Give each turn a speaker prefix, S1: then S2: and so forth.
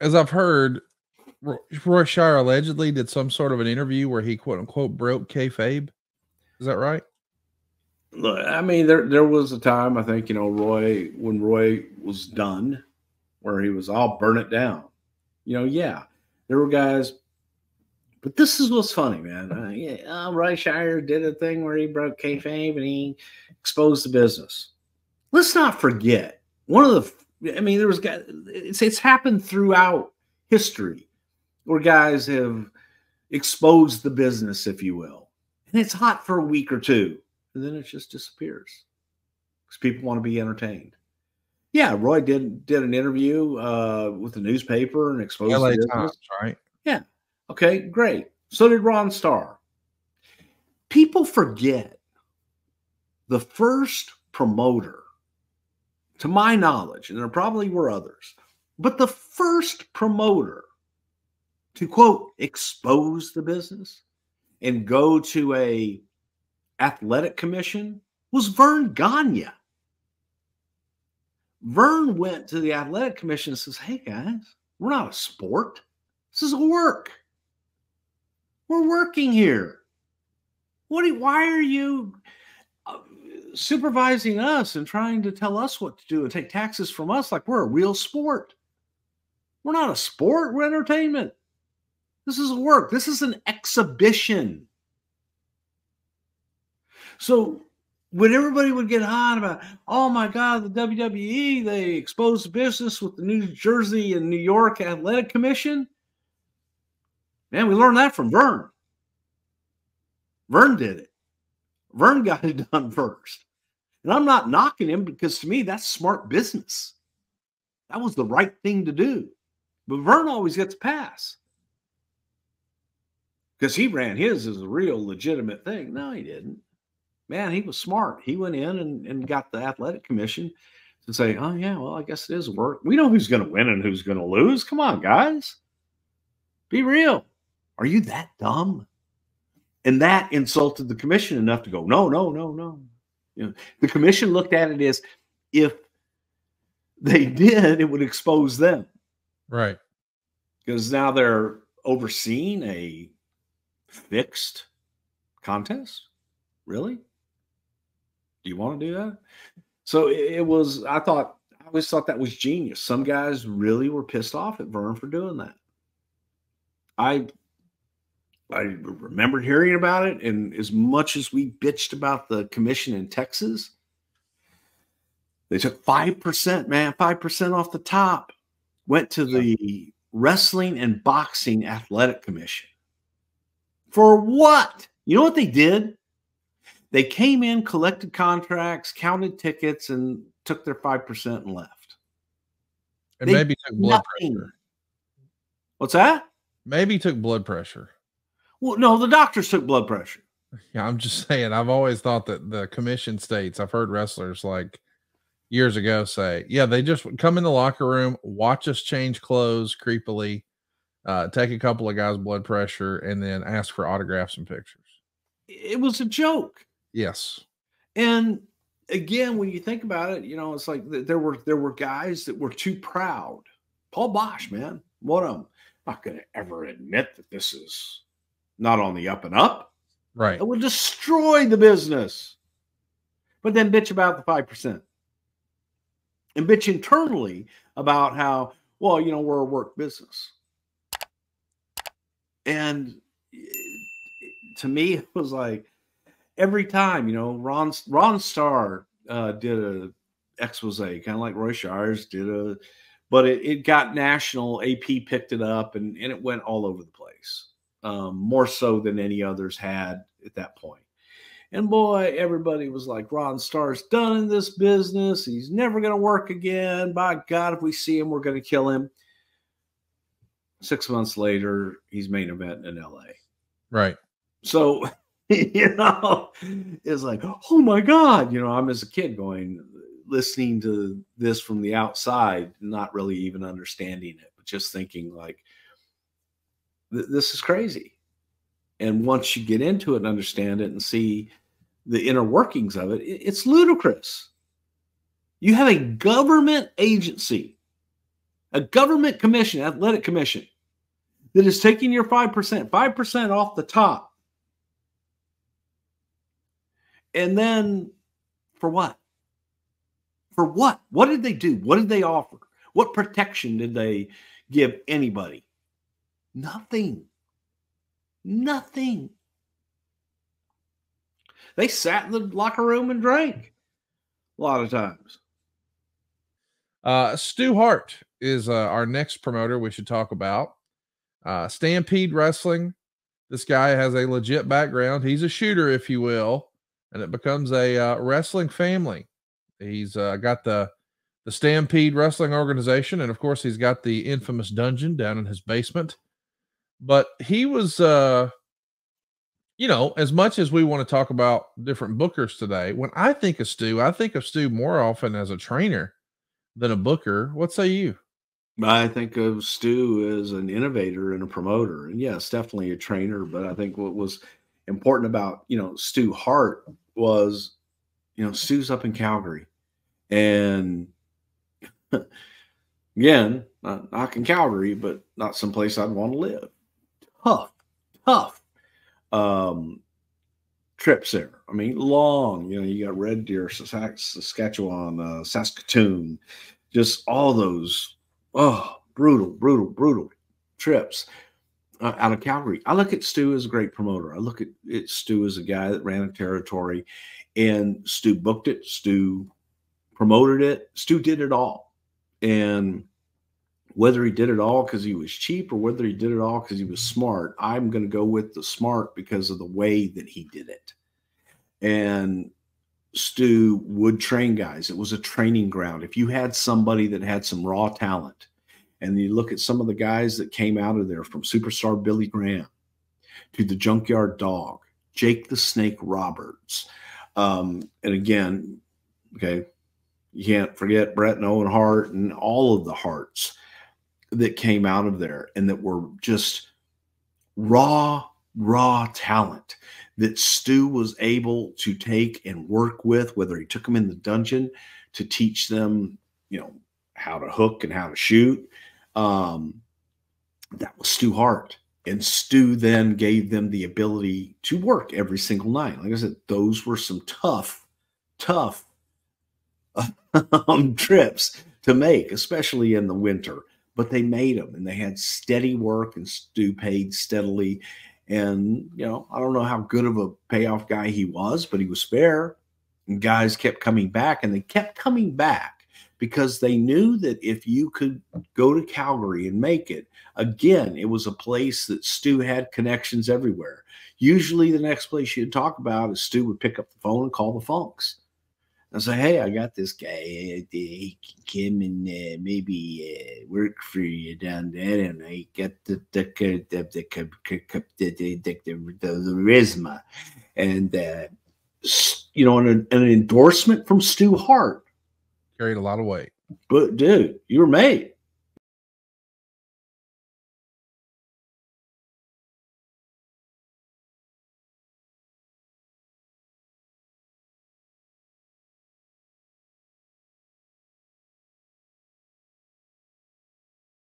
S1: as I've heard, Roy Shire allegedly did some sort of an interview where he quote unquote broke kayfabe. Is that right?
S2: Look, I mean, there was a time, I think, when Roy was done, where he was, I'll burn it down. Yeah, there were guys, but this is what's funny, man. Roy Shire did a thing where he broke kayfabe and he exposed the business. Let's not forget one of the. I mean, there was guys. It's happened throughout history where guys have exposed the business, if you will, and it's hot for a week or two, and then it just disappears because people want to be entertained. Yeah, Roy did an interview with the newspaper and exposed
S1: LA
S2: the business.
S1: Times, right?
S2: Yeah. Okay, great. So did Ron Starr. People forget the first promoter, to my knowledge, and there probably were others, but the first promoter to, quote, expose the business and go to a athletic commission was Verne Gagne. Verne went to the athletic commission and says, hey, guys, we're not a sport. This is a work. We're working here. Why are you supervising us and trying to tell us what to do and take taxes from us like we're a real sport? We're not a sport. We're entertainment. This is a work. This is an exhibition. So when everybody would get hot about, oh my God, the WWE, they exposed the business with the New Jersey and New York Athletic Commission. Man, we learned that from Verne. Verne did it. Verne got it done first. And I'm not knocking him because to me, that's smart business. That was the right thing to do. But Verne always gets a pass because he ran his as a real legitimate thing. No, he didn't. Man, he was smart. He went in and got the athletic commission to say, oh, yeah, well, I guess it is work. We know who's going to win and who's going to lose. Come on, guys. Be real. Are you that dumb? And that insulted the commission enough to go, no. The commission looked at it as if they did, it would expose them.
S1: Right.
S2: Because now they're overseeing a fixed contest. Really? Do you want to do that? So it was, I always thought that was genius. Some guys really were pissed off at Verne for doing that. I remembered hearing about it, and as much as we bitched about the commission in Texas, they took 5%, man, 5% off the top, went to the Wrestling and Boxing Athletic Commission. For what? You know what they did? They came in, collected contracts, counted tickets, and took their 5% and left.
S1: And maybe took blood pressure.
S2: What's that?
S1: Maybe took blood pressure.
S2: Well, no, the doctors took blood pressure.
S1: Yeah, I'm just saying, I've always thought that the commission states, I've heard wrestlers like years ago say, yeah, they just come in the locker room, watch us change clothes creepily, take a couple of guys' blood pressure, and then ask for autographs and pictures.
S2: It was a joke.
S1: Yes.
S2: And again, when you think about it, it's like there were guys that were too proud. Paul Bosch, man, one of them. Not going to ever admit that this is not on the up and up.
S1: Right.
S2: It would destroy the business. But then bitch about the 5%. And bitch internally about how, well, we're a work business. And to me, it was like every time, Ron Starr did a expose, kind of like Roy Shire's did but it got national. AP picked it up and it went all over the place, more so than any others had at that point. And boy, everybody was like, Ron Starr's done in this business. He's never going to work again. By God, if we see him, we're going to kill him. 6 months later, he's main event in LA.
S1: Right.
S2: So, it's like, oh my God, I'm as a kid listening to this from the outside, not really even understanding it, but just thinking like, this is crazy. And once you get into it and understand it and see the inner workings of it, it's ludicrous. You have a government agency a government commission, athletic commission, that is taking your 5% off the top. And then for what? For what? What did they do? What did they offer? What protection did they give anybody? Nothing. Nothing. They sat in the locker room and drank a lot of times.
S1: Stu Hart is our next promoter we should talk about. Stampede Wrestling. This guy has a legit background. He's a shooter, if you will, and it becomes a wrestling family. He's got the Stampede Wrestling organization, and of course, he's got the infamous dungeon down in his basement. But he was, as much as we want to talk about different bookers today, when I think of Stu more often as a trainer than a booker. What say you?
S2: I think of Stu as an innovator and a promoter, and yes, definitely a trainer. But I think what was important about Stu Hart was, Stu's up in Calgary, and again, not in Calgary, but not someplace I'd want to live. Tough trips there. I mean, long. You got Red Deer, Saskatchewan, Saskatoon, just all those. Oh, brutal trips out of Calgary. I look at Stu as a great promoter. I look at Stu as a guy that ran a territory, and Stu booked it. Stu promoted it. Stu did it all. And whether he did it all because he was cheap or whether he did it all because he was smart, I'm going to go with the smart because of the way that he did it. And Stu would train guys. It was a training ground. If you had somebody that had some raw talent, and you look at some of the guys that came out of there, from superstar Billy Graham to the Junkyard Dog, Jake the Snake Roberts. And again, okay, you can't forget Brett and Owen Hart and all of the Harts that came out of there and that were just raw talent that Stu was able to take and work with, whether he took them in the dungeon to teach them, how to hook and how to shoot. That was Stu Hart. And Stu then gave them the ability to work every single night. Like I said, those were some tough trips to make, especially in the winter. But they made them, and they had steady work, and Stu paid steadily. And, I don't know how good of a payoff guy he was, but he was fair. And guys kept coming back, and they kept coming back because they knew that if you could go to Calgary and make it, again, it was a place that Stu had connections everywhere. Usually the next place you'd talk about is Stu would pick up the phone and call the Funks and say, hey, I got this guy. He can come and maybe work for you down there, and I get the charisma. And, an endorsement from Stu Hart
S1: Carried a lot of weight.
S2: But dude, you were made.